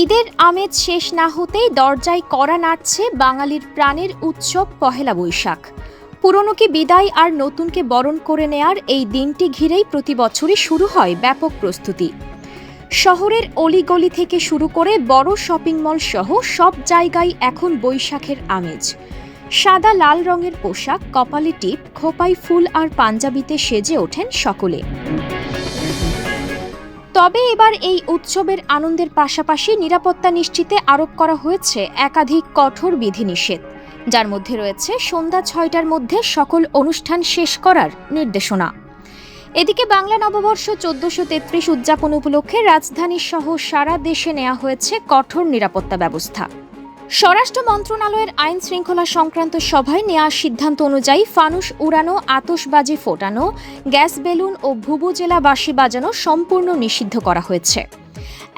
ঈদের আমেজ শেষ না হতেই দরজায় কড়া নাড়ছে বাঙালির প্রাণের উৎসব পহেলা বৈশাখ। পুরনোকে বিদায় আর নতুনকে বরণ করে নেয়ার এই দিনটি ঘিরেই প্রতি বছরই শুরু হয় ব্যাপক প্রস্তুতি। শহরের অলিগলি থেকে শুরু করে বড় শপিং মল সহ সব জায়গায় এখন বৈশাখের আমেজ। সাদা লাল রঙের পোশাক, কপালে টিপ, খোপায় ফুল আর পাঞ্জাবিতে সেজে ওঠেন সকলে। তবে এবার এই উৎসবের আনন্দের পাশাপাশি নিরাপত্তা নিশ্চিতে আরোপ করা হয়েছে একাধিক কঠোর বিধিনিষেধ, যার মধ্যে রয়েছে সন্ধ্যা ৬টার মধ্যে সকল অনুষ্ঠান শেষ করার নির্দেশনা। এদিকে বাংলা নববর্ষ ১৪৩৩ উদযাপন উপলক্ষে রাজধানী সহ সারা দেশে নেওয়া হয়েছে কঠোর নিরাপত্তা ব্যবস্থা। স্বরাষ্ট্র মন্ত্রণালয়ের আইন শৃঙ্খলা সংক্রান্ত সভায় নেওয়া সিদ্ধান্ত অনুযায়ী ফানুস উড়ানো, আতশবাজি ফোটানো, গ্যাস বেলুন ও ভুবুজেলা বাঁশি বাজানো সম্পূর্ণ নিষিদ্ধ করা হয়েছে।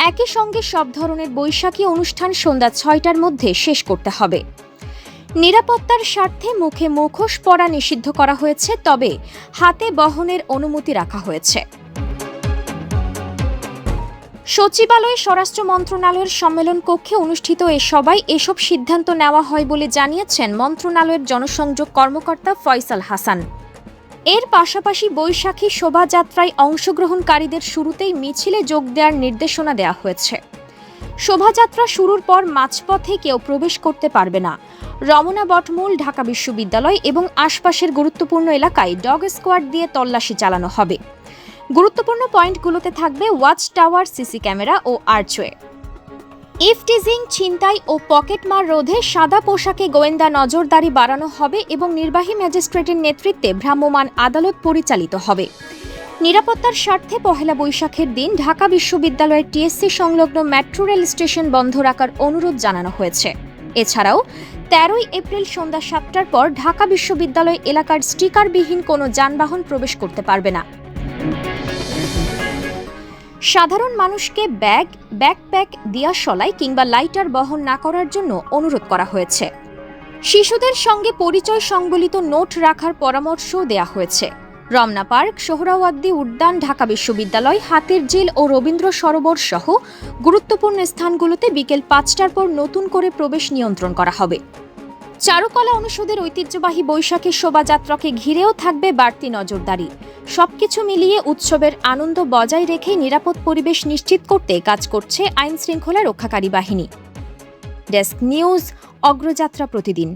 একই সঙ্গে সব ধরনের বৈশাখী অনুষ্ঠান সন্ধ্যা ৬টার মধ্যে শেষ করতে হবে। নিরাপত্তার স্বার্থে মুখে মুখোশ পরা নিষিদ্ধ করা হয়েছে, তবে হাতে বহনের অনুমতি রাখা হয়েছে। সচিবালয়ে স্বরাষ্ট্র মন্ত্রণালয়ের সম্মেলন কক্ষে অনুষ্ঠিত এ সভায় এসব সিদ্ধান্ত নেওয়া হয় বলে জানিয়েছেন মন্ত্রণালয়ের জনসংযোগ কর্মকর্তা ফয়সাল হাসান। এর পাশাপাশি বৈশাখী শোভাযাত্রায় অংশগ্রহণকারীদের শুরুতেই মিছিলে যোগ দেওয়ার নির্দেশনা দেওয়া হয়েছে। শোভাযাত্রা শুরুর পর মাঝপথে কেউ প্রবেশ করতে পারবে না। রমনা বটমূল, ঢাকা বিশ্ববিদ্যালয় এবং আশপাশের গুরুত্বপূর্ণ এলাকায় ডগ স্কোয়াড দিয়ে তল্লাশি চালানো হবে। গুরুত্বপূর্ণ পয়েন্টগুলোতে থাকবে ওয়াচ টাওয়ার, সিসি ক্যামেরা ও আর্চওয়ে। ইফটিজিং, ছিনতাই ও পকেটমার রোধে সাদা পোশাকে গোয়েন্দা নজরদারি বাড়ানো হবে এবং নির্বাহী ম্যাজিস্ট্রেটের নেতৃত্বে ভ্রাম্যমাণ আদালত পরিচালিত হবে। নিরাপত্তার স্বার্থে পহেলা বৈশাখের দিন ঢাকা বিশ্ববিদ্যালয়ের টিএসসি সংলগ্ন মেট্রো রেল স্টেশন বন্ধ রাখার অনুরোধ জানানো হয়েছে। এছাড়াও ১৩ এপ্রিল সন্ধ্যা ৭টার পর ঢাকা বিশ্ববিদ্যালয় এলাকার স্টিকারবিহীন কোনো যানবাহন প্রবেশ করতে পারবে না। সাধারণ মানুষকে ব্যাগ, ব্যাকপ্যাক, দিয়াশলাই কিংবা লাইটার বহন না করার জন্য অনুরোধ করা হয়েছে। শিশুদের সঙ্গে পরিচয় সংবলিত নোট রাখার পরামর্শও দেওয়া হয়েছে। রমনা পার্ক, সোহরাওয়ার্দী উদ্যান, ঢাকা বিশ্ববিদ্যালয়, হাতিরঝিল ও রবীন্দ্র সরোবর সহ গুরুত্বপূর্ণ স্থানগুলোতে বিকেল ৫টার পর নতুন করে প্রবেশ নিয়ন্ত্রণ করা হবে। চারুকলা অনুষদের ঐতিহ্যবাহী বৈশাখী শোভাযাত্রাকে ঘিরেও থাকবে বাড়তি নজরদারি। সবকিছু মিলিয়ে উৎসবের আনন্দ বজায় রেখে নিরাপদ পরিবেশ নিশ্চিত করতে কাজ করছে আইন শৃঙ্খলা রক্ষাকারী বাহিনী। ডেস্ক নিউজ, অগ্রযাত্রা প্রতিদিন।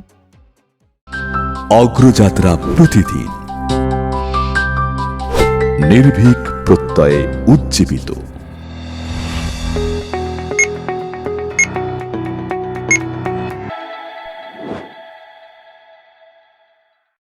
অগ্রযাত্রা প্রতিদিন, নির্ভীক প্রত্যয়ে উজ্জীবিত।